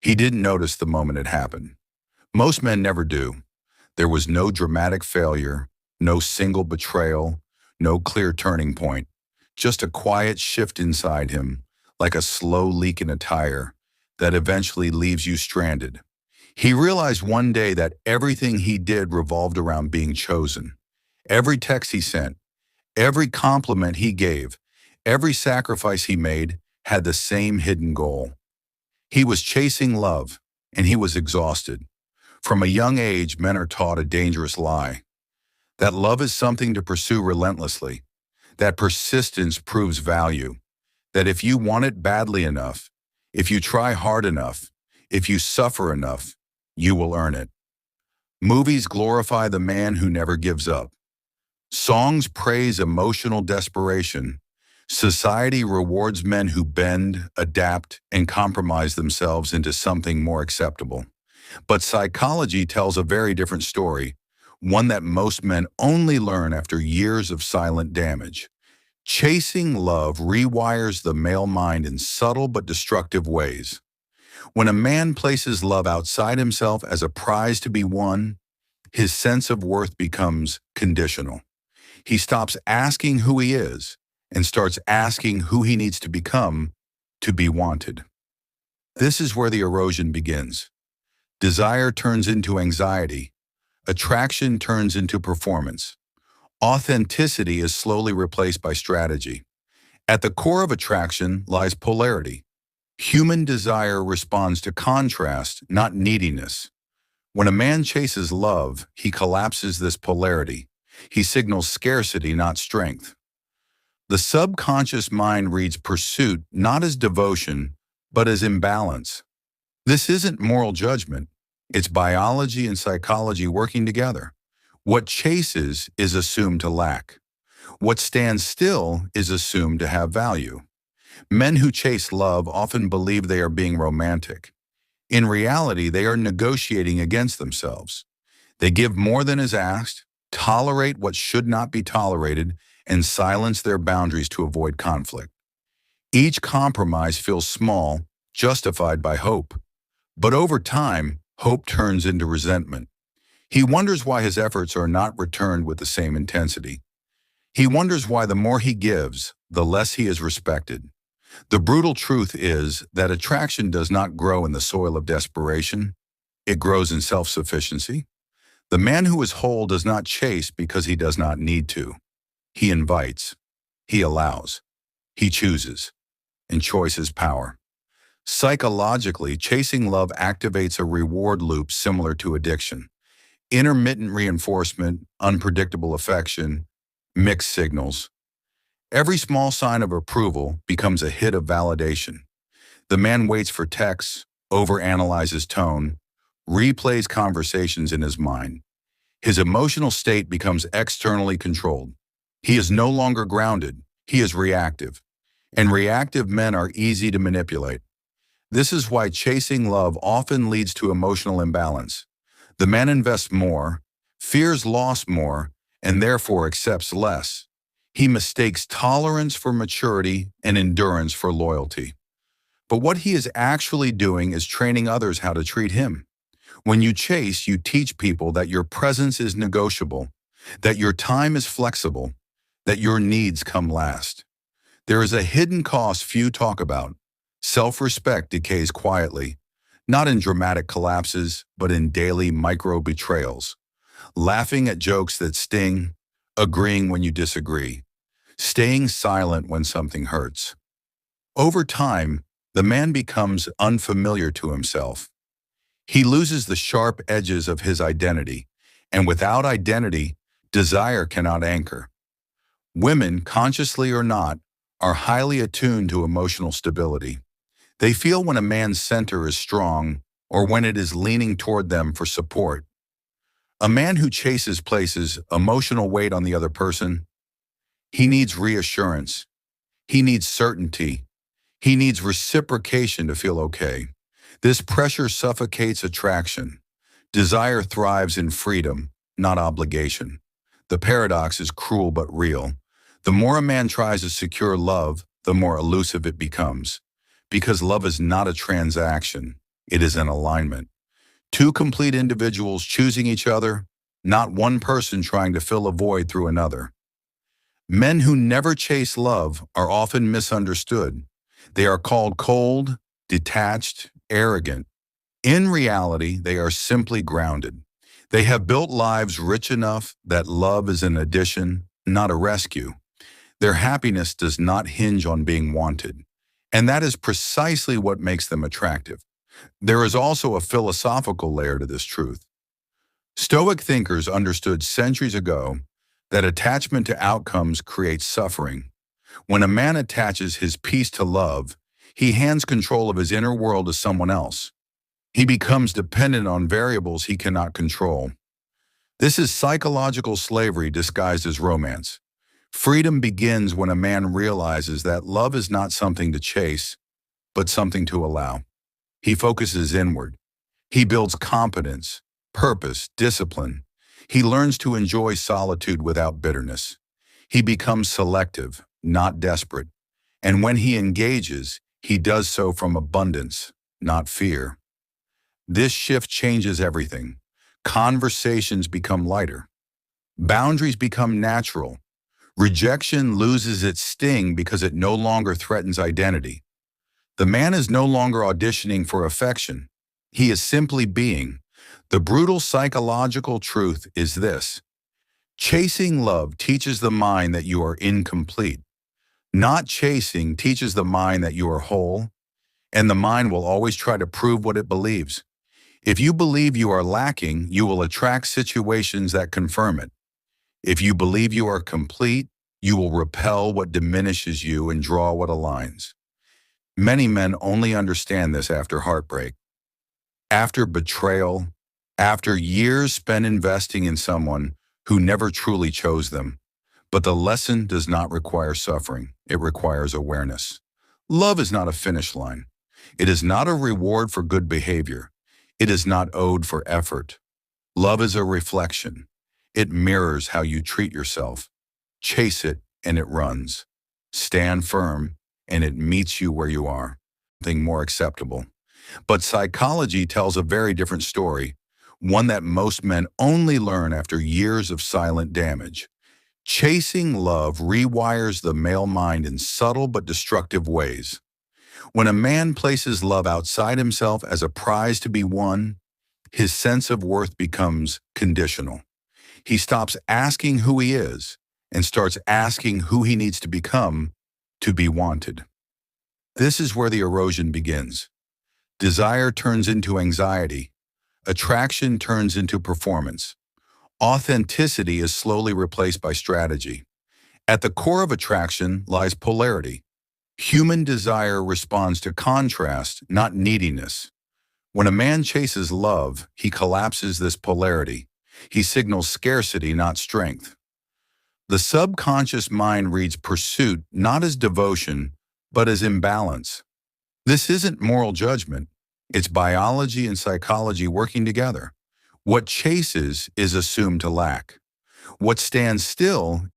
He didn't notice the moment it happened. Most men never do. There was no dramatic failure, no single betrayal, no clear turning point, just a quiet shift inside him, like a slow leak in a tire that eventually leaves you stranded. He realized one day that everything he did revolved around being chosen. Every text he sent, every compliment he gave, every sacrifice he made had the same hidden goal. He was chasing love, and he was exhausted. From a young age, men are taught a dangerous lie, that love is something to pursue relentlessly, that persistence proves value, that if you want it badly enough, if you try hard enough, if you suffer enough, you will earn it. Movies glorify the man who never gives up. Songs praise emotional desperation. Society rewards men who bend, adapt, and compromise themselves into something more acceptable. But psychology tells a very different story, one that most men only learn after years of silent damage. Chasing love rewires the male mind in subtle but destructive ways. When a man places love outside himself as a prize to be won, his sense of worth becomes conditional. He stops asking who he is and starts asking who he needs to be wanted. This is where the erosion begins. Desire turns into anxiety. Attraction turns into performance. Authenticity is slowly replaced by strategy. At the core of attraction lies polarity. Human desire responds to contrast, not neediness. When a man chases love, he collapses this polarity. He signals scarcity, not strength. The subconscious mind reads pursuit not as devotion, but as imbalance. This isn't moral judgment. It's biology and psychology working together. What chases is assumed to lack. What stands still is assumed to have value. Men who chase love often believe they are being romantic. In reality, they are negotiating against themselves. They give more than is asked, tolerate what should not be tolerated, and silence their boundaries to avoid conflict. Each compromise feels small, justified by hope. But over time, hope turns into resentment. He wonders why his efforts are not returned with the same intensity. He wonders why the more he gives, the less he is respected. The brutal truth is that attraction does not grow in the soil of desperation. It grows in self-sufficiency. The man who is whole does not chase because he does not need to. He invites. He allows. He chooses. And choice is power. Psychologically, chasing love activates a reward loop similar to addiction. Intermittent reinforcement, unpredictable affection, mixed signals. Every small sign of approval becomes a hit of validation. The man waits for texts, overanalyzes tone, replays conversations in his mind. His emotional state becomes externally controlled. He is no longer grounded. He is reactive. And reactive men are easy to manipulate. This is why chasing love often leads to emotional imbalance. The man invests more, fears loss more, and therefore accepts less. He mistakes tolerance for maturity and endurance for loyalty. But what he is actually doing is training others how to treat him. When you chase, you teach people that your presence is negotiable, that your time is flexible, that your needs come last. There is a hidden cost few talk about. Self-respect decays quietly, not in dramatic collapses, but in daily micro-betrayals. Laughing at jokes that sting, agreeing when you disagree, staying silent when something hurts. Over time, the man becomes unfamiliar to himself. He loses the sharp edges of his identity, and without identity, desire cannot anchor. Women, consciously or not, are highly attuned to emotional stability. They feel when a man's center is strong or when it is leaning toward them for support. A man who chases places emotional weight on the other person. He needs reassurance. He needs certainty. He needs reciprocation to feel okay. This pressure suffocates attraction. Desire thrives in freedom, not obligation. The paradox is cruel but real. The more a man tries to secure love, the more elusive it becomes. Because love is not a transaction. It is an alignment. Two complete individuals choosing each other, not one person trying to fill a void through another. Men who never chase love are often misunderstood. They are called cold, detached, arrogant. In reality, they are simply grounded. They have built lives rich enough that love is an addition, not a rescue. Their happiness does not hinge on being wanted. And that is precisely what makes them attractive. There is also a philosophical layer to this truth. Stoic thinkers understood centuries ago that attachment to outcomes creates suffering. When a man attaches his peace to love, he hands control of his inner world to someone else. He becomes dependent on variables he cannot control. This is psychological slavery disguised as romance. Freedom begins when a man realizes that love is not something to chase, but something to allow. He focuses inward. He builds competence, purpose, discipline. He learns to enjoy solitude without bitterness. He becomes selective, not desperate. And when he engages, he does so from abundance, not fear. This shift changes everything. Conversations become lighter. Boundaries become natural. Rejection loses its sting because it no longer threatens identity. The man is no longer auditioning for affection. He is simply being. The brutal psychological truth is this: chasing love teaches the mind that you are incomplete. Not chasing teaches the mind that you are whole, and the mind will always try to prove what it believes. If you believe you are lacking, you will attract situations that confirm it. If you believe you are complete, you will repel what diminishes you and draw what aligns. Many men only understand this after heartbreak, after betrayal, after years spent investing in someone who never truly chose them. But the lesson does not require suffering. It requires awareness. Love is not a finish line. It is not a reward for good behavior. It is not owed for effort. Love is a reflection. It mirrors how you treat yourself. Chase it and it runs. Stand firm and it meets you where you are. Something more acceptable. But psychology tells a very different story, one that most men only learn after years of silent damage. Chasing love rewires the male mind in subtle but destructive ways. When a man places love outside himself as a prize to be won, his sense of worth becomes conditional. He stops asking who he is and starts asking who he needs to become to be wanted. This is where the erosion begins. Desire turns into anxiety. Attraction turns into performance. Authenticity is slowly replaced by strategy. At the core of attraction lies polarity. Human desire responds to contrast, not neediness. When a man chases love, he collapses this polarity. He signals scarcity, not strength. The subconscious mind reads pursuit not as devotion, but as imbalance. This isn't moral judgment. It's biology and psychology working together. What chases is assumed to lack. What stands still